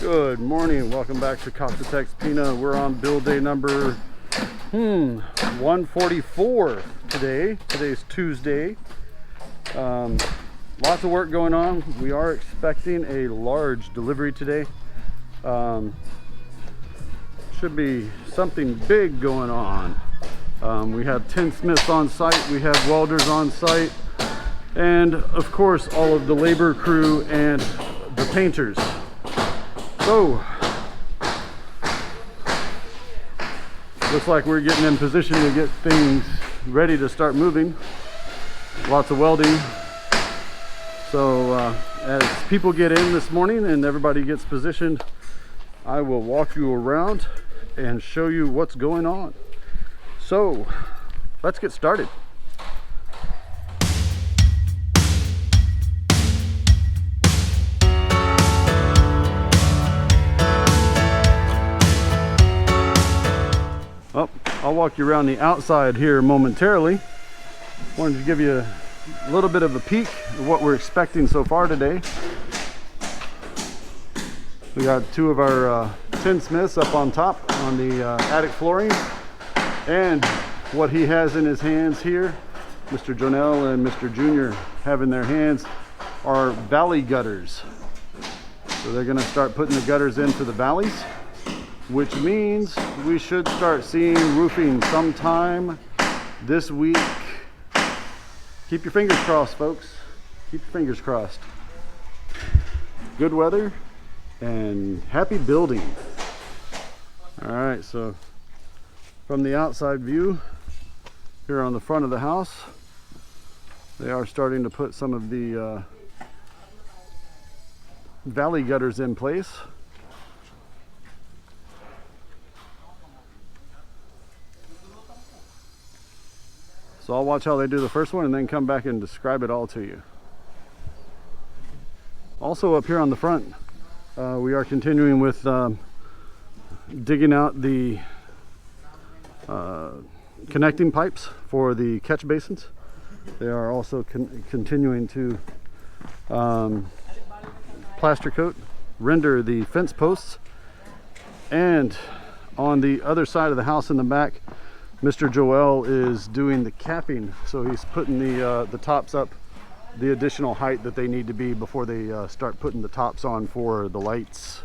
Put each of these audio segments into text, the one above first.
Good morning, welcome back to casa.texpina. We're on build day number 144 today. Today's Tuesday. Lots of work going on. We are expecting a large delivery today. Should be something big going on. We have Tinsmiths on site, we have Welders on site, and of course all of the labor crew and the painters. So, looks like we're getting in position to get things ready to start moving. Lots of welding. So as people get in this morning and everybody gets positioned, I will walk you around and show you what's going on. So let's get started. Oh, I'll walk you around the outside here momentarily. Wanted to give you a little bit of a peek of what we're expecting so far today. We got two of our Tinsmiths up on top on the attic flooring, and what he has in his hands here, Mr. Jonell and Mr. Junior have in their hands, are valley gutters. So they're going to start putting the gutters into the valleys, which means we should start seeing roofing sometime this week. Keep your fingers crossed, folks. Keep your fingers crossed. Good weather and happy building. All right, so from the outside view here on the front of the house, they are starting to put some of the valley gutters in place. So I'll watch how they do the first one and then come back and describe it all to you. Also up here on the front, we are continuing with digging out the connecting pipes for the catch basins. They are also continuing to plaster coat, render the fence posts, and on the other side of the house in the back, Mr. Joel is doing the capping, so he's putting the tops up the additional height that they need to be before they start putting the tops on for the lights.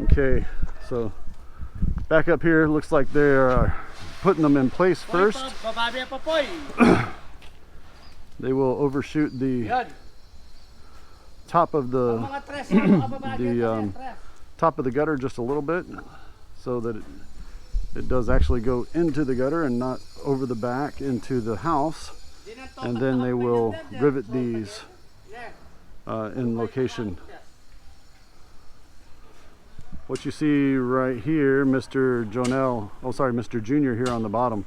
Okay, so back up here, looks like they're putting them in place first. They will overshoot the top of the top of the gutter just a little bit, so that it does actually go into the gutter and not over the back into the house, and then they will rivet these in location. What you see right here, Mr. Jonell, oh sorry, Mr. Junior here on the bottom,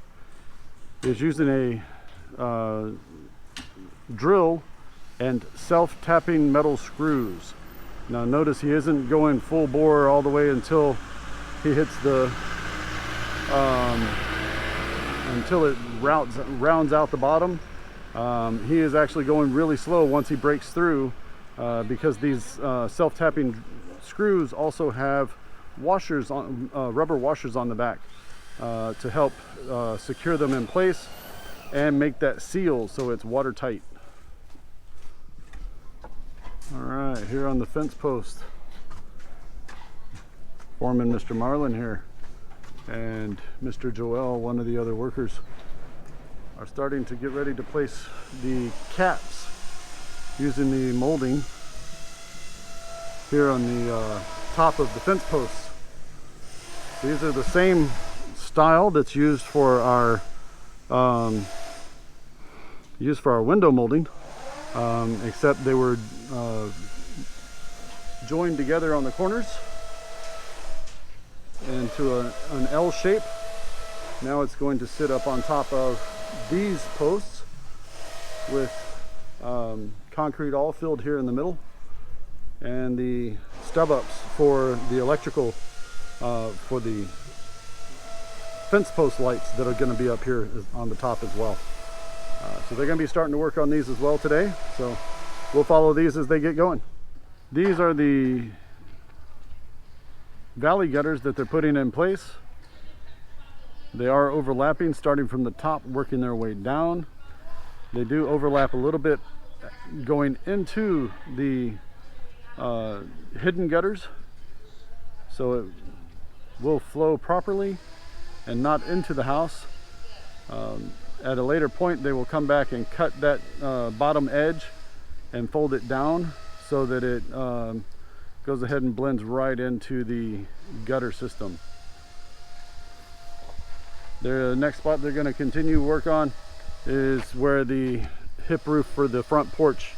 is using a drill and self-tapping metal screws. Now notice he isn't going full bore all the way until he hits the until it rounds out the bottom. He is actually going really slow once he breaks through, because these self-tapping screws also have washers on rubber washers on the back to help secure them in place and make that seal so it's watertight. All right, here on the fence post, foreman Mr. Marlin here and Mr. Joel, one of the other workers, are starting to get ready to place the caps using the molding here on the top of the fence posts. These are the same style that's used for our window molding, except they were joined together on the corners into an L shape. Now it's going to sit up on top of these posts with concrete all filled here in the middle, and the stub ups for the electrical for the fence post lights that are going to be up here on the top as well. So they're going to be starting to work on these as well today, so we'll follow these as they get going. These are the valley gutters that they're putting in place. They are overlapping, starting from the top, working their way down. They do overlap a little bit going into the hidden gutters, so it will flow properly and not into the house. At a later point, they will come back and cut that bottom edge and fold it down so that it goes ahead and blends right into the gutter system. The next spot they're going to continue work on is where the hip roof for the front porch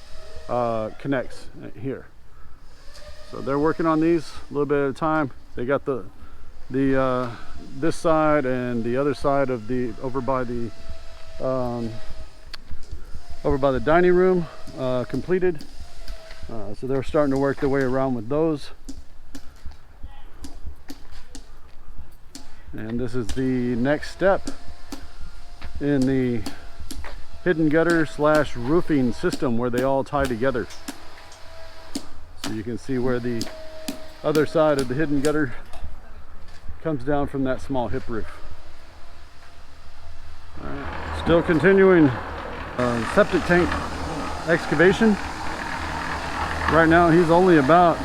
connects here. So they're working on these a little bit at a time. They got this side and the other side of the over by the dining room completed. So they're starting to work their way around with those. And this is the next step in the hidden gutter slash roofing system where they all tie together. So you can see where the other side of the hidden gutter comes down from that small hip roof. Still continuing septic tank excavation. Right now he's only about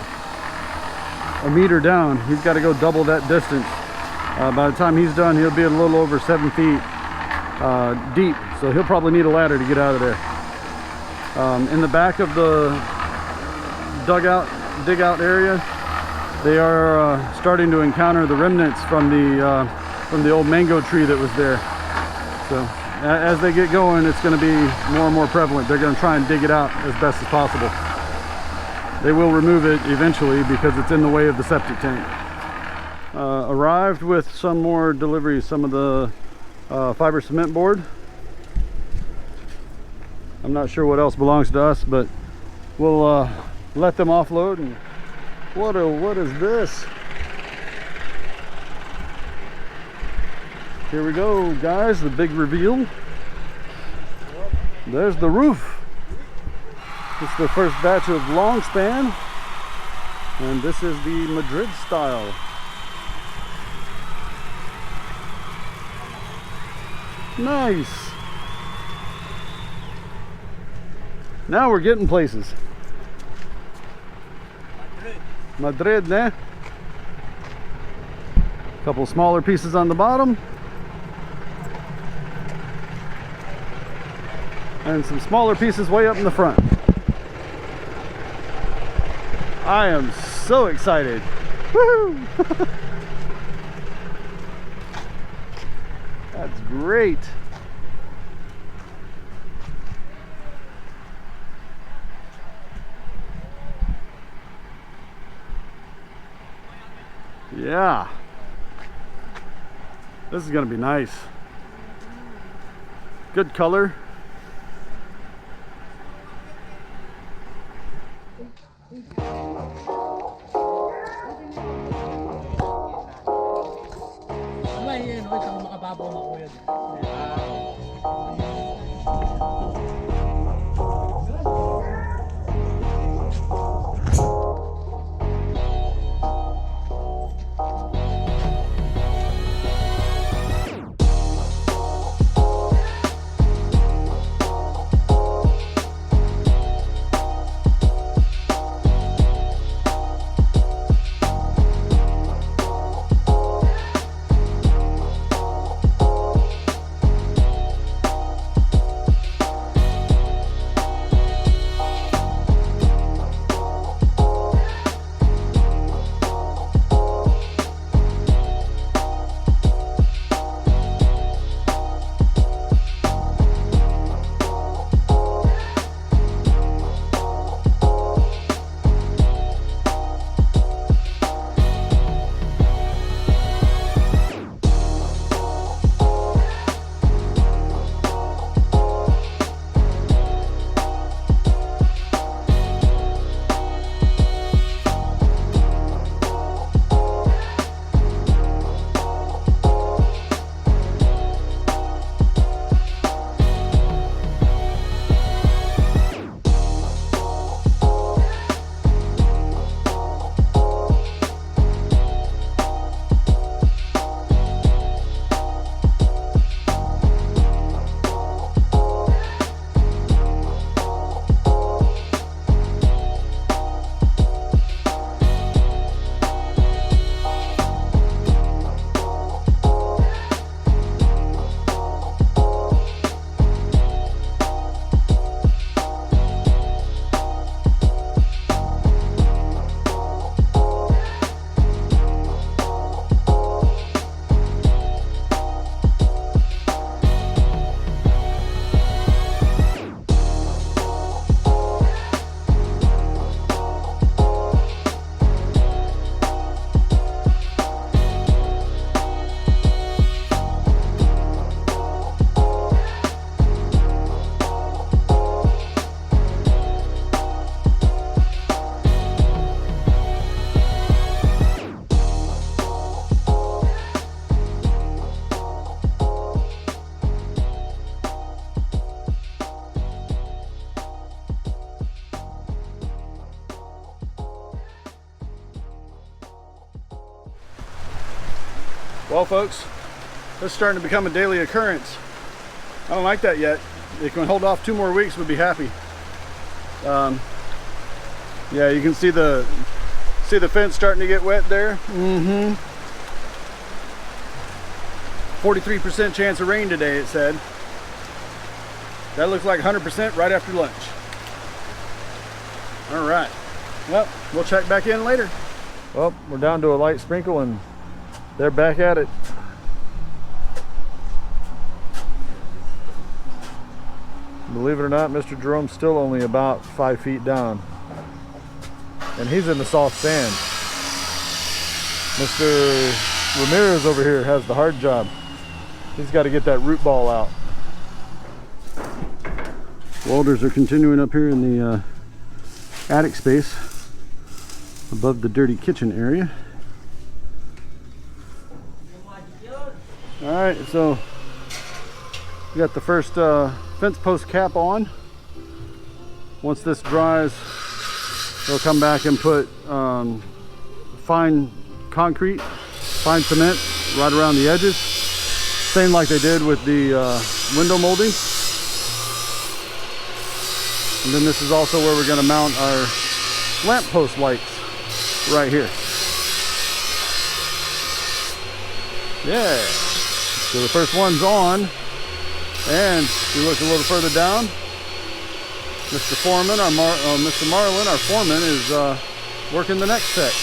a meter down. He's got to go double that distance. By the time he's done, he'll be a little over 7 feet deep, so he'll probably need a ladder to get out of there. In the back of the dig out area, they are starting to encounter the remnants from the old mango tree that was there. So as they get going, it's going to be more and more prevalent. They're going to try and dig it out as best as possible. They will remove it eventually because it's in the way of the septic tank. Arrived with some more deliveries, some of the fiber cement board. I'm not sure what else belongs to us, but we'll let them offload. And what is this? Here we go, guys, the big reveal. There's the roof. It's the first batch of LONGSPAN, and this is the Madrid style. Nice. Now we're getting places. Madrid, né? Couple smaller pieces on the bottom. And some smaller pieces way up in the front. I am so excited. Woohoo! That's great. Yeah. This is going to be nice. Good color. Well, folks, this is starting to become a daily occurrence. I don't like that yet. If it can hold off 2 more weeks, we'd be happy. Yeah, you can see the fence starting to get wet there. 43% chance of rain today, it said. That looks like 100% right after lunch. All right. Well, we'll check back in later. Well, we're down to a light sprinkle and they're back at it. Believe it or not, Mr. Jerome's still only about 5 feet down. And he's in the soft sand. Mr. Ramirez over here has the hard job. He's got to get that root ball out. Welders are continuing up here in the attic space above the dirty kitchen area. All right, so we got the first fence post cap on. Once this dries, they'll come back and put fine concrete, fine cement right around the edges, same like they did with the window molding. And then this is also where we're going to mount our lamp post lights right here. Yeah, so the first one's on, and if you look a little further down, Mr. Foreman, Mr. Marlin, our foreman, is working the next set.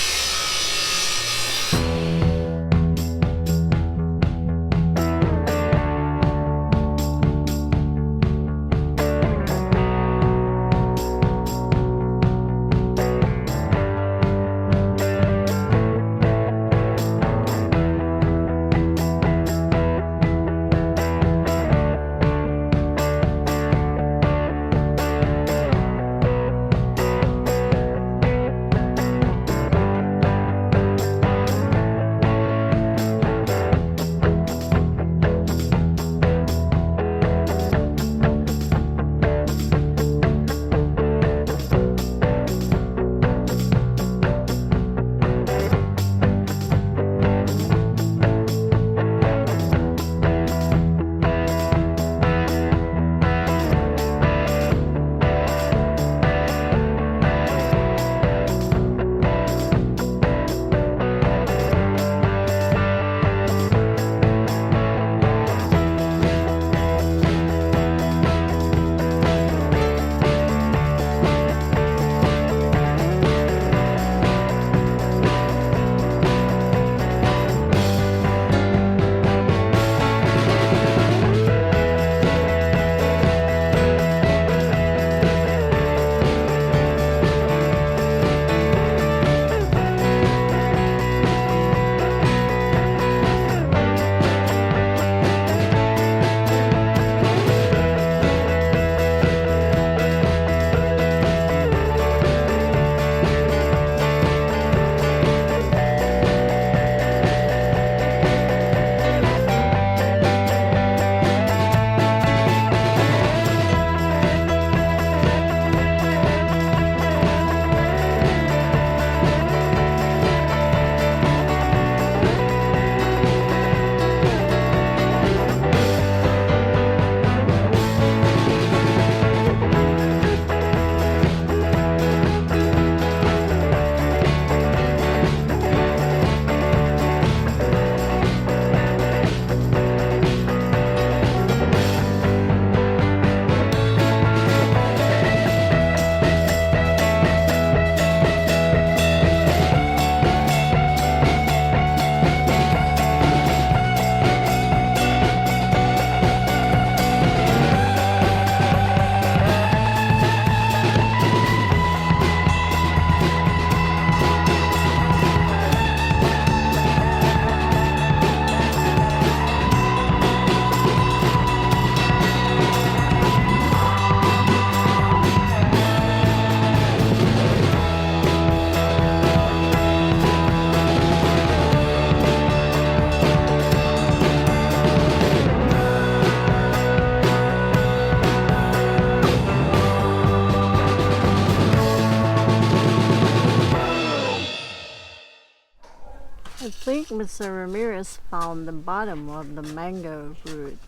think Mr. Ramirez found the bottom of the mango root.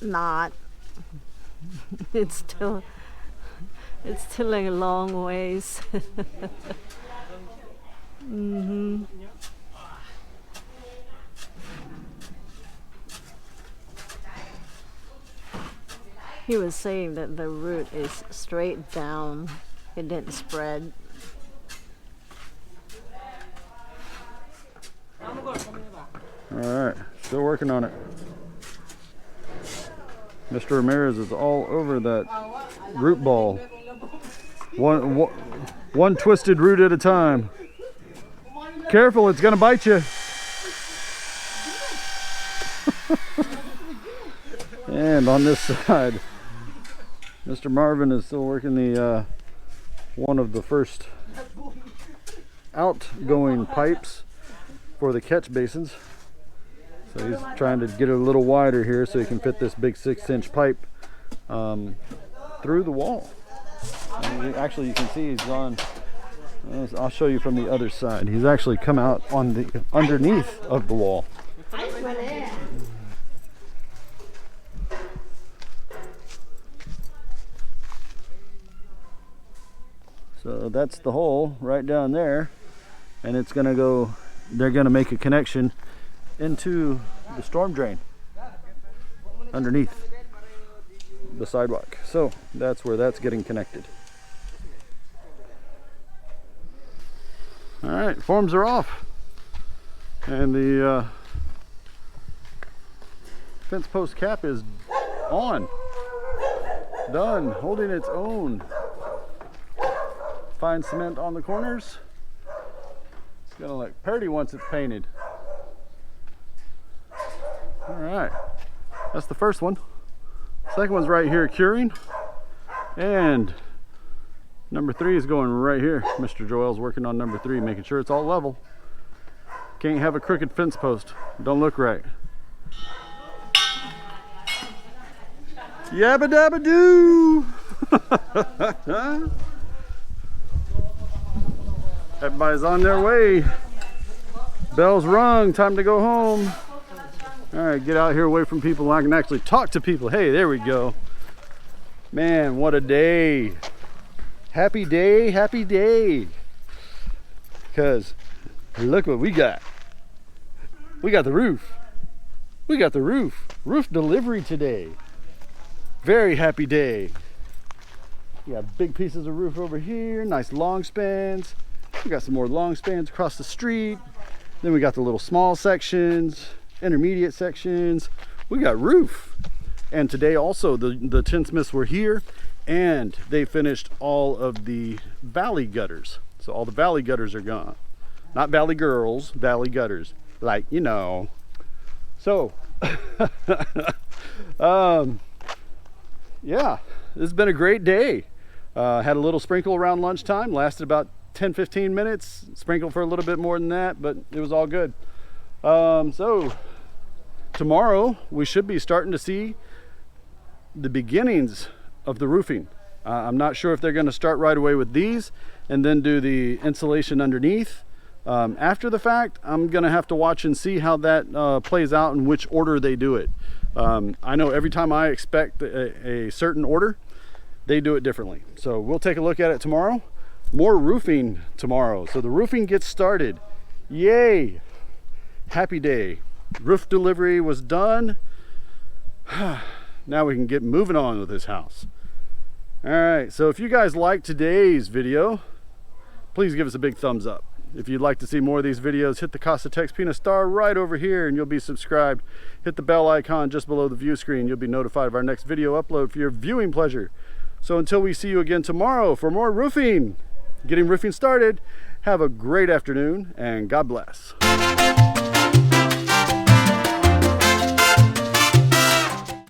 Not. It's still a long ways. Mm-hmm. He was saying that the root is straight down. It didn't spread. Alright, still working on it. Mr. Ramirez is all over that root ball. One twisted root at a time. Careful, it's gonna bite you. And on this side, Mr. Marvin is still working the one of the first outgoing pipes for the catch basins. So he's trying to get it a little wider here so he can fit this big 6-inch pipe through the wall. And actually, you can see he's on. I'll show you from the other side. He's actually come out on the underneath of the wall. So that's the hole right down there, and it's gonna go. They're gonna make a connection into the storm drain underneath the sidewalk. So that's where that's getting connected. All right, forms are off, and the fence post cap is on, done, holding its own. Fine cement on the corners. It's gonna look pretty once it's painted. All right, that's the first one. Second one's right here curing, and number 3 is going right here. Mr. Joel's working on number 3, making sure it's all level. Can't have a crooked fence post. Don't look right. Yabba dabba doo. Everybody's on their way. Bell's rung, time to go home. All right, get out here away from people. I can actually talk to people. Hey, there we go. Man, what a day. Happy day, happy day. Because look what we got. We got the roof. We got the roof. Roof delivery today. Very happy day. We got big pieces of roof over here. Nice long spans. We got some more long spans across the street. Then we got the little small sections, intermediate sections. We got roof. And today also the Tinsmiths were here, and they finished all of the valley gutters. So all the valley gutters are gone. Not valley girls, valley gutters. Like, you know. So, yeah, this has been a great day. Had a little sprinkle around lunchtime, lasted about 10-15 minutes, sprinkled for a little bit more than that, but it was all good. So tomorrow we should be starting to see the beginnings of the roofing. I'm not sure if they're going to start right away with these and then do the insulation underneath. After the fact, I'm going to have to watch and see how that plays out and which order they do it. I know every time I expect a certain order, they do it differently. So we'll take a look at it tomorrow. More roofing tomorrow. So the roofing gets started. Yay! Happy day. Roof delivery was done. Now we can get moving on with this house. All right, so if you guys liked today's video, please give us a big thumbs up. If you'd like to see more of these videos, hit the casa.texpina star right over here and you'll be subscribed. Hit the bell icon just below the view screen. You'll be notified of our next video upload for your viewing pleasure. So until we see you again tomorrow for more roofing, getting roofing started, have a great afternoon and God bless.